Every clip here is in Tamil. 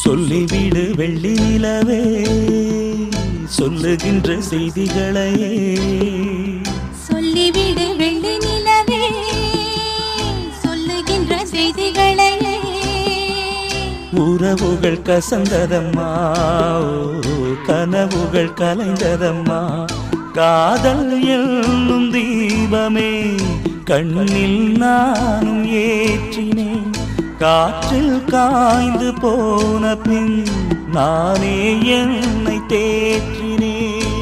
சொல்லிவிடு வெள்ளி நிலவே சொல்லுகின்ற செய்திகளையே சொல்லிவிடு வெள்ளி நிலவே சொல்லுகின்ற செய்திகளையே உறவுகள் கசந்ததம்மா கனவுகள் கலைந்ததம்மா காதல் என்னும் தீபமே கண்ணில் நானும் ஏற்றினேன் காற்றில் காய்ந்து போன பின் நானே என்னை தேற்றினேன்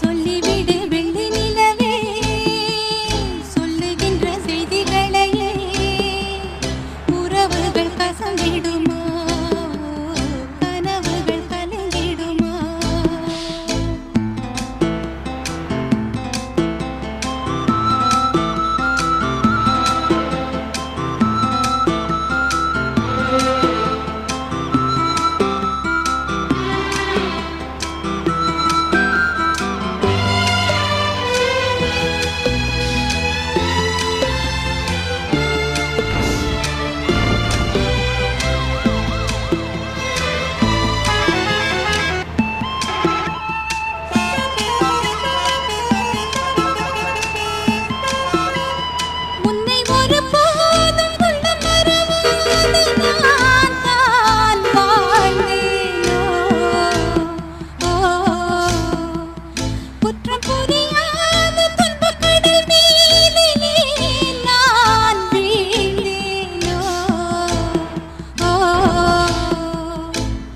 சொல்லிவிடு வெள்ளி நிலவே சொல்லுகின்ற செய்திகளையே உறவுகள் கசந்திடுமா கனவுகள் கலங்கிடுமா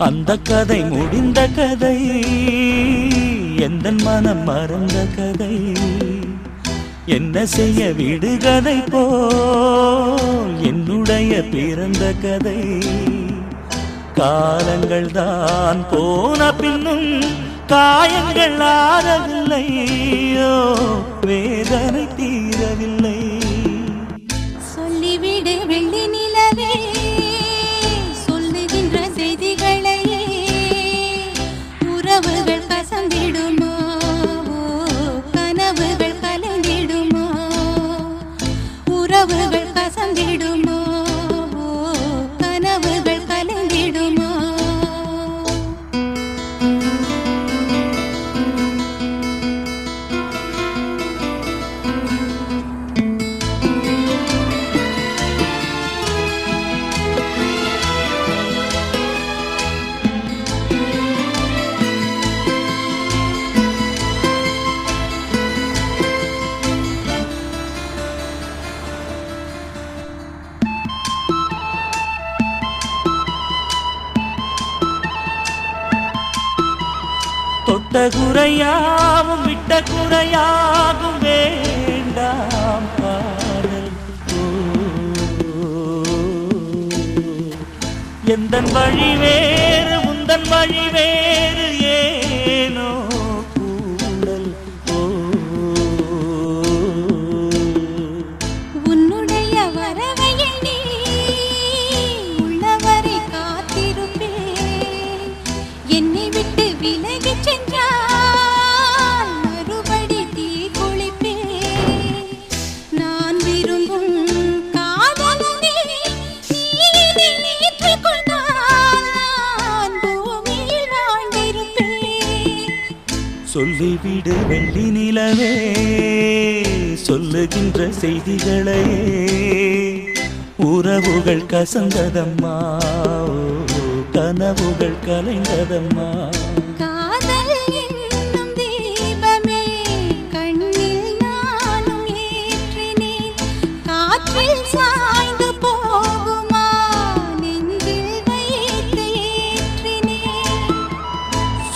அந்த கதை முடிந்த கதை எந்தன் மனம் மறந்த கதை என்ன செய்ய விடுகதை போல் என்னுடைய பிறந்த கதை காலங்கள் தான் போன பின்னும் காயங்கள் ஆறவில்லையோ வேதனை தீரவில்லை சொல்லிவிடு வெள்ளி நிலவே சொல்லுகின்ற செய்திகளையே உறவுகள் கசந்திடுமா கனவுகள் கலந்திடுமா உறவுகள் கசந்திடுமா கனவுகள் கலந்திடுமா தொட்ட குறையாவும் விட்ட குறையாகும் வேண்டாம் பாடல் எந்தன் வழி வேறு உந்தன் வழி வேறு ஏனோ கூடல் உன்னுடைய வரவை எண்ணி உள்ளவரை காத்திருப்பேன் என்னை விட்டு விலகிச் சென்றால் மறுபடி தீ குளிப்பேன் நான் விரும்பும் காதலனே நீ என்னை ஏற்றுக்கொண்டால் நான் பூமியில் வாழ்ந்திருப்பேன் சொல்லிவிடு வெள்ளி நிலவே சொல்லுகின்ற செய்திகளையே உறவுகள் கசந்ததம்மா கனவுகள் கலைந்ததம்மா காதல் என்னும் தீபமே கண்ணில் நானும் ஏற்றினேன் காற்றில் சாய்ந்து போகுமா நெஞ்சில் வைத்து ஏற்றினேன்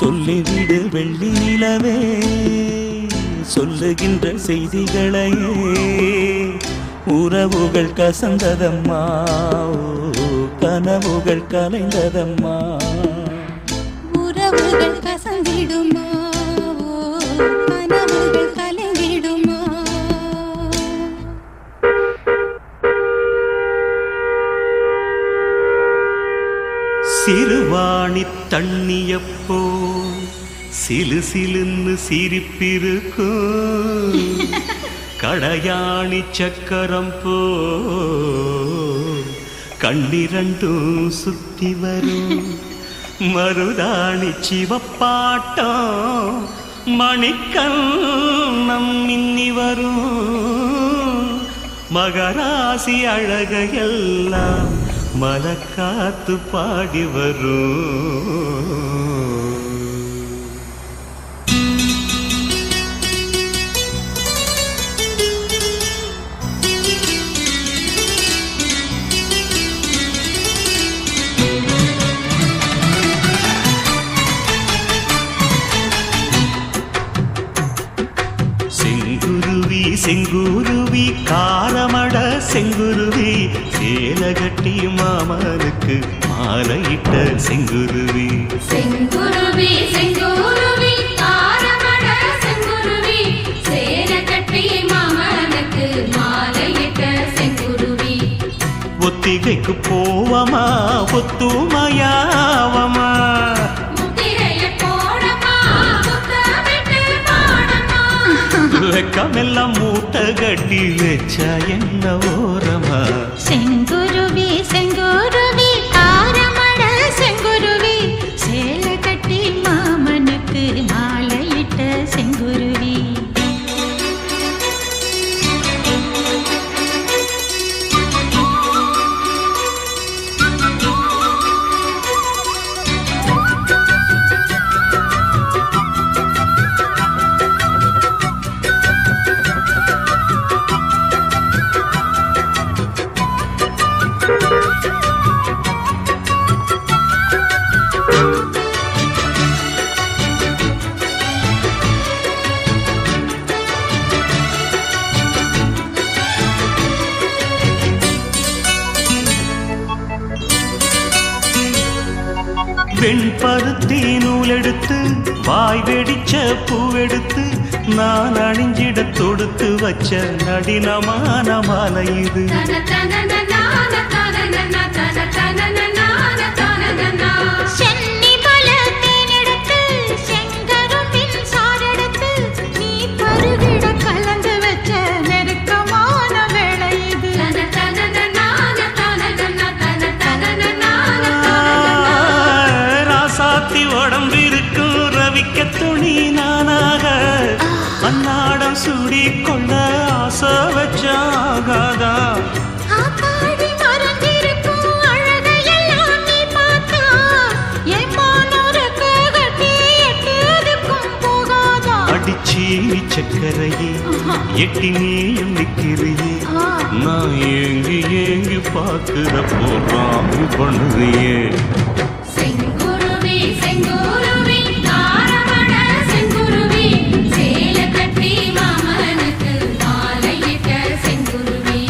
சொல்லிவிடு வெள்ளி நிலவே சொல்லுகின்ற செய்திகளையே உறவுகள் கசந்ததம்மா கனவுகள் கலைந்ததம்மா உறவுகள் கசந்திடுமா கனவுகள் கலங்கிடுமா சிறுவாணி தண்ணியப்போ சிலு சிலுன்னு சிரிப்பிருக்கும் கடையாணி சக்கரம் போ கண்ணிரண்டும் சுத்தி வரும் மருதாணி சிவப்பாட்டம் மணிக்கண்ணம் மின்னி வரும் மகராசி அழகையெல்லாம் மலக்காத்து பாடி வரும். செங்குருவி செங்குருவி காரமட செங்குருவி சேலகட்டி மாமனுக்கு மாலையிட்ட செங்குருவி. செங்குருவி செங்குருவி காரமட செங்குருவி சேலகட்டி மாமனுக்கு மாலையிட்ட செங்குருவி. ஒத்திகைக்கு போவமா ஒத்துமையாவமா வெக்கமெல்லாம் மூட்டை கட்டி வச்சா என்ன ஓரமா. செங்குருவி செங்குருவி காரமட செங்குருவி சேலை கட்டி மாமனுக்கு மாலையிட்ட செங்குருவி. வெண்பருத்தி நூலெடுத்து வாய் வெடிச்ச பூவெடுத்து நான் அணிஞ்சிட தொடுத்து வச்ச நடினமான மாலை இது. உடம்பிருக்கும் ரவிக்க துணி நானாக அன்னாடம் சூடி கொள்ள ஆசை வச்சாகாதா. அடிச்சி சக்கரையே எட்டி நீயும் நிக்கிறியே நான் ஏங்கி ஏங்கி பார்க்கிற போறான் பண்ணுறியே. செங்குருவி செங்குருவி காரமட செங்குருவி சேலகட்டி மாமனுக்கு மாலையிட்ட செங்குருவி.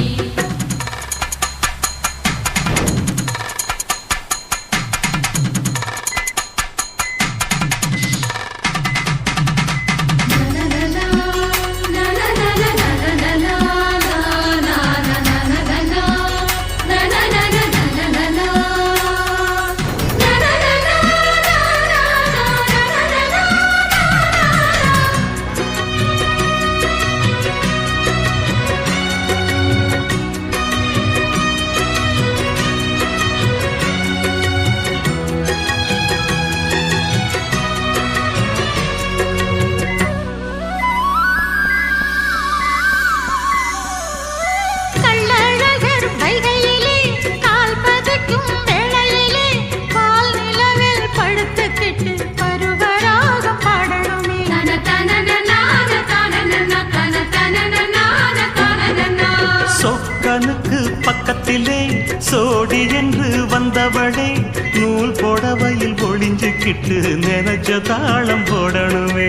சொக்கனுக்கு பக்கத்திலே சோடி என்று வந்தவளே நூல் புடவையில் ஒளிஞ்சுக்கிட்டு நினைச்ச தாளம் போடணுமே.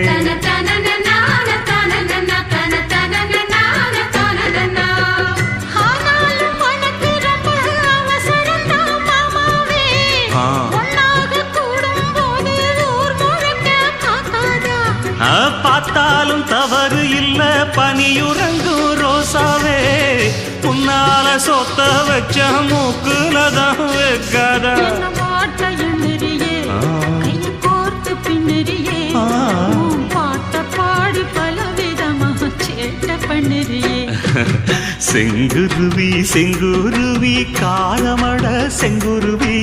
பார்த்தாலும் தவறு இல்ல பனியுறங்கும் ரோசாவே உன்னால சொத்த வச்ச மூக்குலதான் வைக்காத. பாட்ட பாடி பல விதமாக சேட்ட பண்ணுறியே செங்குருவி செங்குருவி காலமட செங்குருவி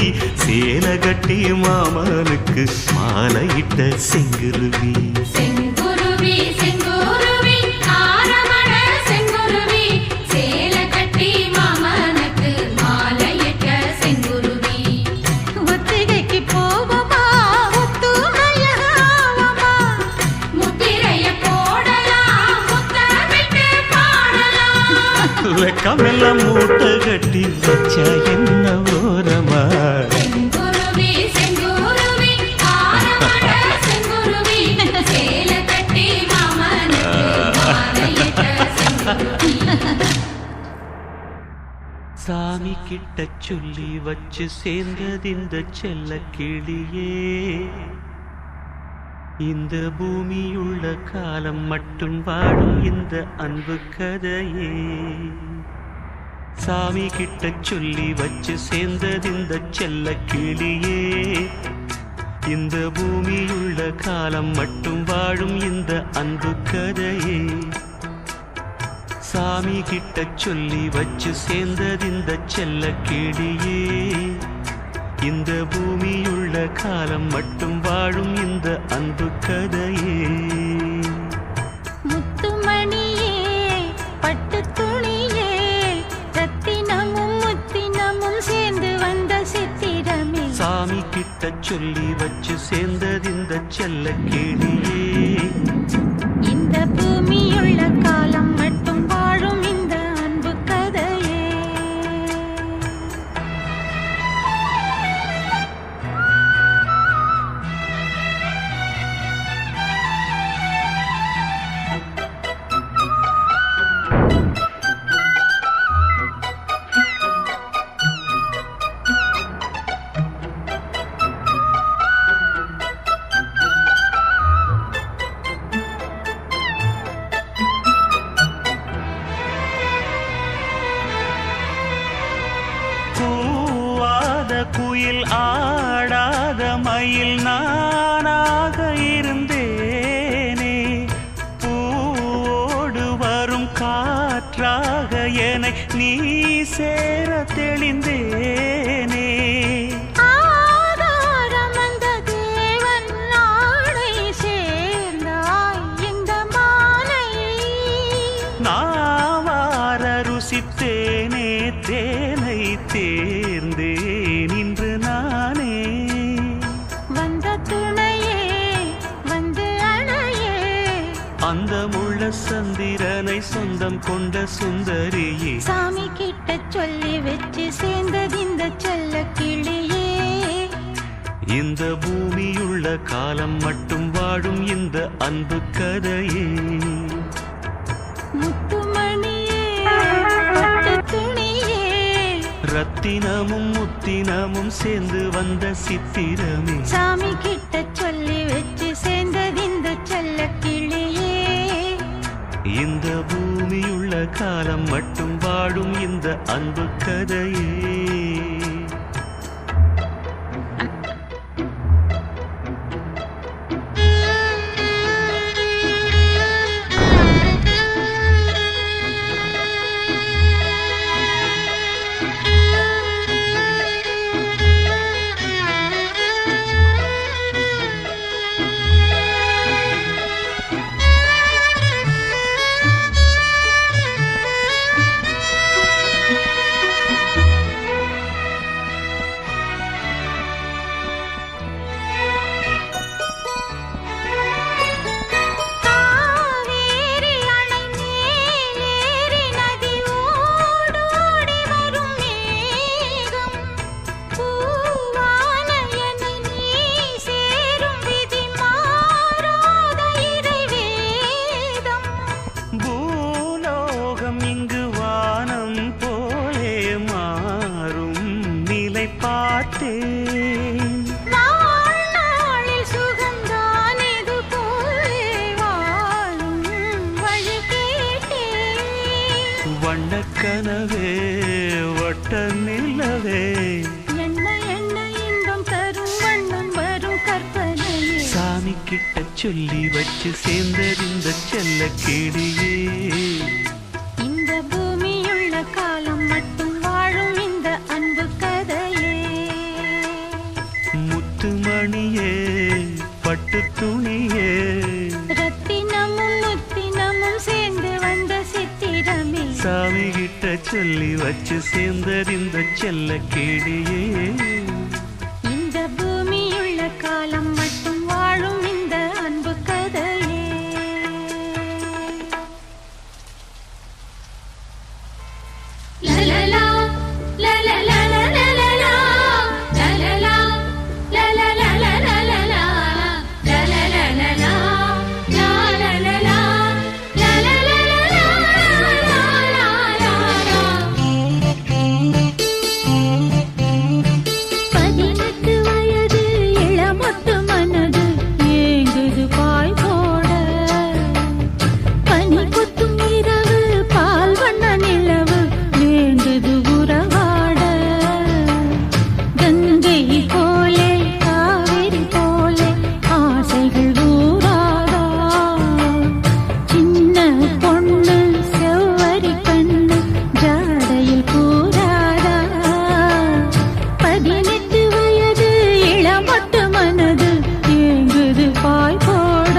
சேலை கட்டி மாமனுக்கு மாலையிட்ட செங்குருவி செங்குருவி செங்குருவி ஆரமண செங்குருவி சேலை கட்டி மாமனுக்கு மாலையிட்ட செங்குருவி ஒத்திகைக்கு போவோமா ஒத்துமையாவோமா முத்திரைய போடலாம் முத்தமிட்டு பாடலாம் வெக்கமெல்லாம் மூட்டை கட்டி வச்சா என்ன ஓரமா செங்குருவி செங்குருவி ஆரமண செங்குருவி சேலை கட்டி மாமனுக்கு மாலையிட்ட செங்குருவி சாமி கிட்ட சொல்லி வச்சு சேர்ந்தது இந்த செல்ல கிளியே இந்த பூமியுள்ள காலம் மட்டும் வாழும் இந்த அன்பு கதையே சாமி கிட்ட சொல்லி வச்சு சேர்ந்தது இந்த செல்ல கிளியே இந்த பூமியுள்ள காலம் மட்டும் வாழும் இந்த அன்பு கதையே சாமி கிட்ட சொல்லி வச்சு சேர்ந்தது இந்த செல்ல கிளியே இந்த பூமியுள்ள காலம் மட்டும் வாழும் இந்த அன்பு கதையே முத்துமணியே பட்டு துணியே ரத்தினமும் முத்தினமும் சேர்ந்து வந்த சித்திரமே சாமி கிட்ட சொல்லி வச்சு சேர்ந்தது இந்த செல்ல கிளியே இந்த பூமியுள்ள காலம் மட்டும் வாழும் இந்த அன்பு கதையே கூவாத குயில் ஆடாத மயில் நானாக இருந்தேனே பூவோடு வரும் காற்றாக என்னை நீ சேர தெளிந்தேனே ஆதாரம் அந்த தேவன் நாளை சேர்ந்தாய் இந்த மாலை நாவார ருசித்தேனே தேனை தேர்ந்தேன் இன்று நானே வந்த துணையே வந்து அணையே அந்த முள்ள சந்திரனை சொந்தம் கொண்ட சுந்தரியே சாமி கிட்ட சொல்லி வச்சு சேர்ந்தது இந்த செல்ல கிளியே இந்த பூமியுள்ள காலம் மட்டும் வாழும் இந்த அன்பு கதையே முத்துமணியே பட்டு துணியே ரத்தினமும் முத்தினமும் சேர்ந்து வந்த சித்திரமே சாமி கிட்ட சொல்லி வச்சு சேர்ந்தது இந்த செல்ல கிளியே இந்த பூமியுள்ள காலம் மட்டும் வாழும் இந்த அன்பு கதையே காவேரி அணை மேலேறி நதி ஓடோடி வரும் மேகம் பூவான என்னை நீ சேரும் விதி மாறாத இறைவேதம் பூலோகம் இங்கு வானம் போலே மாறும் நிலை பார்த்தேன் வாழ்நாளில் சுகந்தான் இது போலே வாழும் வழி கேட்டேன் வண்ணக்கனவே வட்ட நிலவே என்ன என்ன இன்பம் தரும் வண்ணம் வரும் கற்பனையே சாமி கிட்ட சொல்லி வச்சு சேர்ந்தறிந்த செல்ல கிளியே பட்டு துணியே ரத்தினமும் முத்தினமும் சேர்ந்து வந்த சித்திரமே சாமி கிட்ட சொல்லி வச்சு சேர்ந்தது இந்த செல்ல கேடியே இந்த பூமியுள்ள காலம் மட்டும் வாழும் இந்த அன்பு கதையே லலலா லலலா லலலா லலலா லலலா லலலா லலலா லலலா பதினெட்டு வயது இளமொட்டு மனது ஏங்குது பாய் போட பனி கொத்தும் இரவு பால் வண்ண நிலவு வேண்டுது உறவாட கங்கை போலே காவிரி போலே ஆசைகள் ஊராதா சின்ன பொண்ணு செவ்வரி கண்ணு ஜாடையில் கூறாதா பதினெட்டு வயது இளமொட்டு மனது ஏங்குது பாய் போட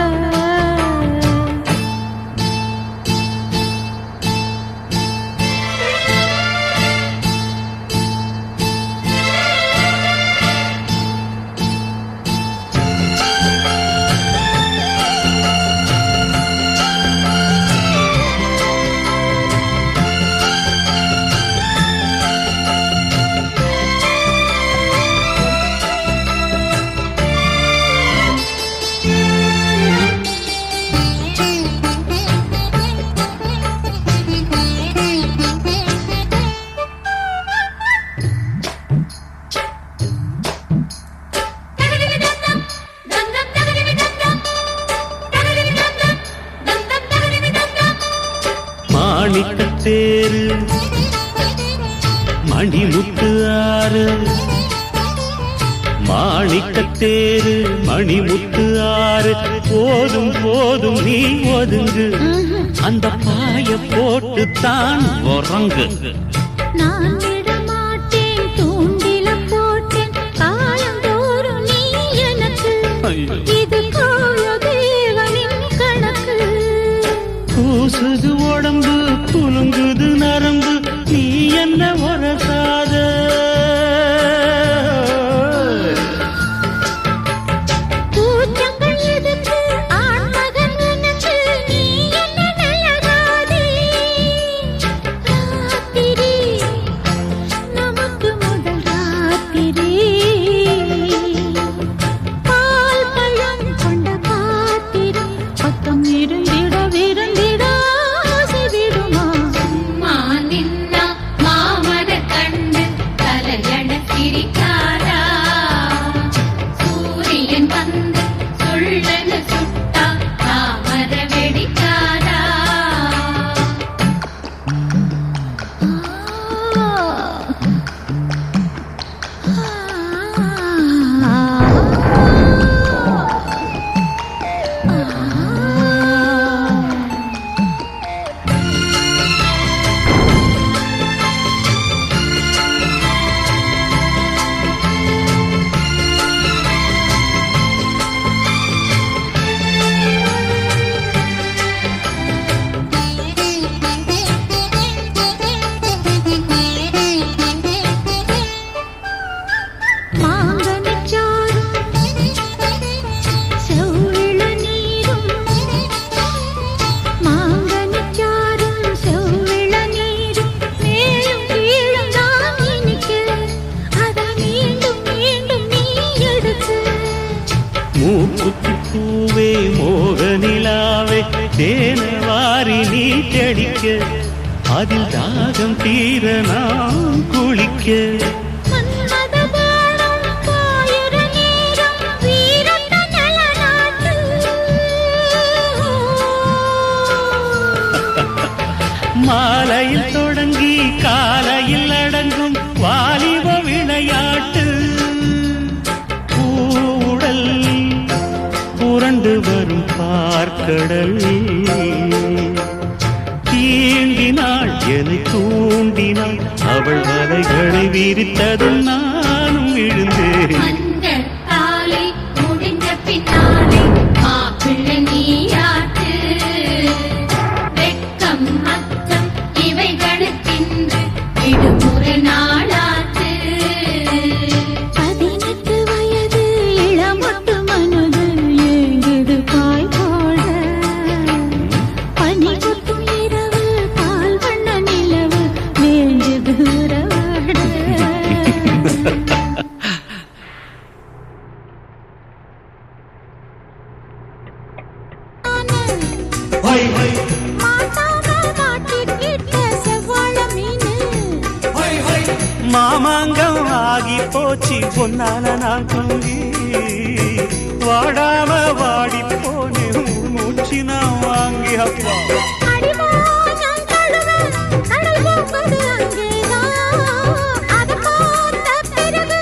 மாணிக்கத்தேரு மணிமுத்து ஆறு மாணிக்கத்தேரு மணிமுத்து ஆறு போதும் போதும் நீ ஒதுங்கு அந்த பாய போட்டு தான் உறங்கு நான் விட மாட்டேன் தூண்டில போட்டேன் காலந்தோறும் நீ எனக்கு இது கோய தேவனின் கணக்கு கூசுது உடம்பு குலுங்குது நரம்பு நீ என்ன உரசாத கூச்சங்கள் எதுக்கு ஆண்மகன் எனக்கு நீ என்ன நல்லதாதே ராத்திரி நமக்கு முதல் ராத்திரி பால் பழம் கொண்ட பாத்திரம் பக்கம் இருந்திட விருந்திட ஆசை விடுமா மானின்னா மாமன கண்டு கலையட சிரிக்காரா சூரியன் வந்து சொல்லன சுட்டா தாமர வெடிக்காரா மாங்கனிச்சாரும் செவ்விள நீரும் மாங்கனிச்சாரும் செவ்விள நீரும் மேலும் கீழும் தான் இனிக்க அதை மீண்டும் மீண்டும் நீ எடுத்து மூக்குத்தி பூவே மோகனிலாவே தேனவாரி நீ தெளிக்க அதில் தாகம் தீர நாம் குளிக்க மன்மத பாணம் பாயுற நேரம் வீரத்த நலநாட்டு மாலையில் தொடங்கி காலையில் அடங்கும் வாலிப விளையாட்டு பூவுடல் புரண்டு வரும் பார்க்கடல் தீண்டினாள் என்னை தூண்டினாள் அவள் வலைகளை விரித்ததும் நானும் விழுந்தேன் மஞ்சள் தாலி முடிந்த பின்னாலே பிள்ளை நீராட்டு வெட்கம் அச்சம் இவைகளுக்கென்று விடுமுறை நாளாச்சு 18 வயது இளமொட்டு மனது ஏங்குது பாய் போட பனி கொட்டும் இரவு பால் வண்ண நிலவு வேண்டுது உறவாட மாட்டாம மாட்டிக்கிட்ட செவ்வாழ மீனு மாமாங்கம் ஆகி போச்சு பொன்னால நான் தூங்கி வாடாம வாடி போனே மூச்சு நான் வாங்கி அப்பா அடிவானம் தழுவ கடல் போவது அங்கேதான் அதை பார்த்த பிறகு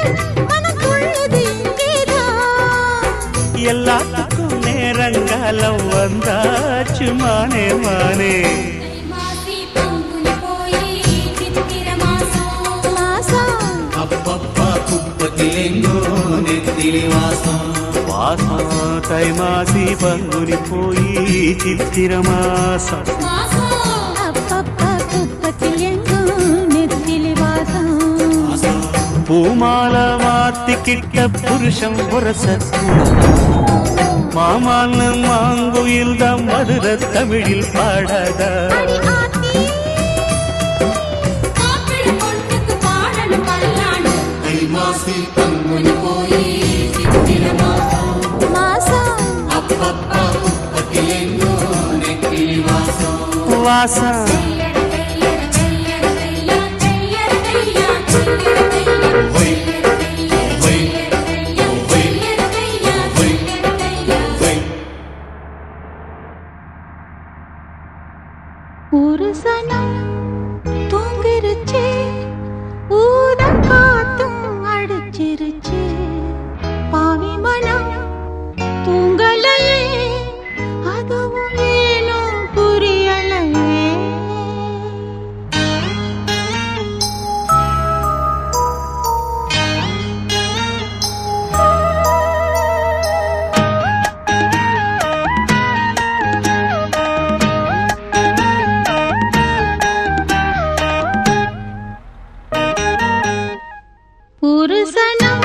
மனம் துள்ளுது இங்கேதான் எல்லாத்துக்கும் நேரங்காலம் வந்தாச்சு மானே மானே மாசி பொங்குனி போய் சித்திர மாசம் மாசம் அப்பப்பா குப்பத்திலெங்கோ நெத்திலி வாசம் வாசம் தை மாசி பங்குனி போய் சித்திர மாசம் அப்பப்பா குப்பத்தில் எங்கும் நெத்திலி வாசம் பூமால மாத்திக்கிட்ட புருஷன் புரச மாமான மாங்குயில் தான் மதுர தமிழில் பாடாத அடி ஆத்தி காப்பிடு பொண்ணுக்கு பாடணும் பல்லாண்டு தை மாசி பங்குனி போய் சித்திர மாசம் மாசம் அப்பப்பா குப்பத்திலெங்கோ நெத்திலி வாசம் வாசம் ஒய் ஒய் ஒய் ஒய் ஒய் ஒரு சனம் தூங்கிருச்சு ஊத காத்தும் அடிச்சிருச்சு பாவி மனம் தூங்கலையே அதுவும் ஏனோ புரியலையே ஒரு சனம்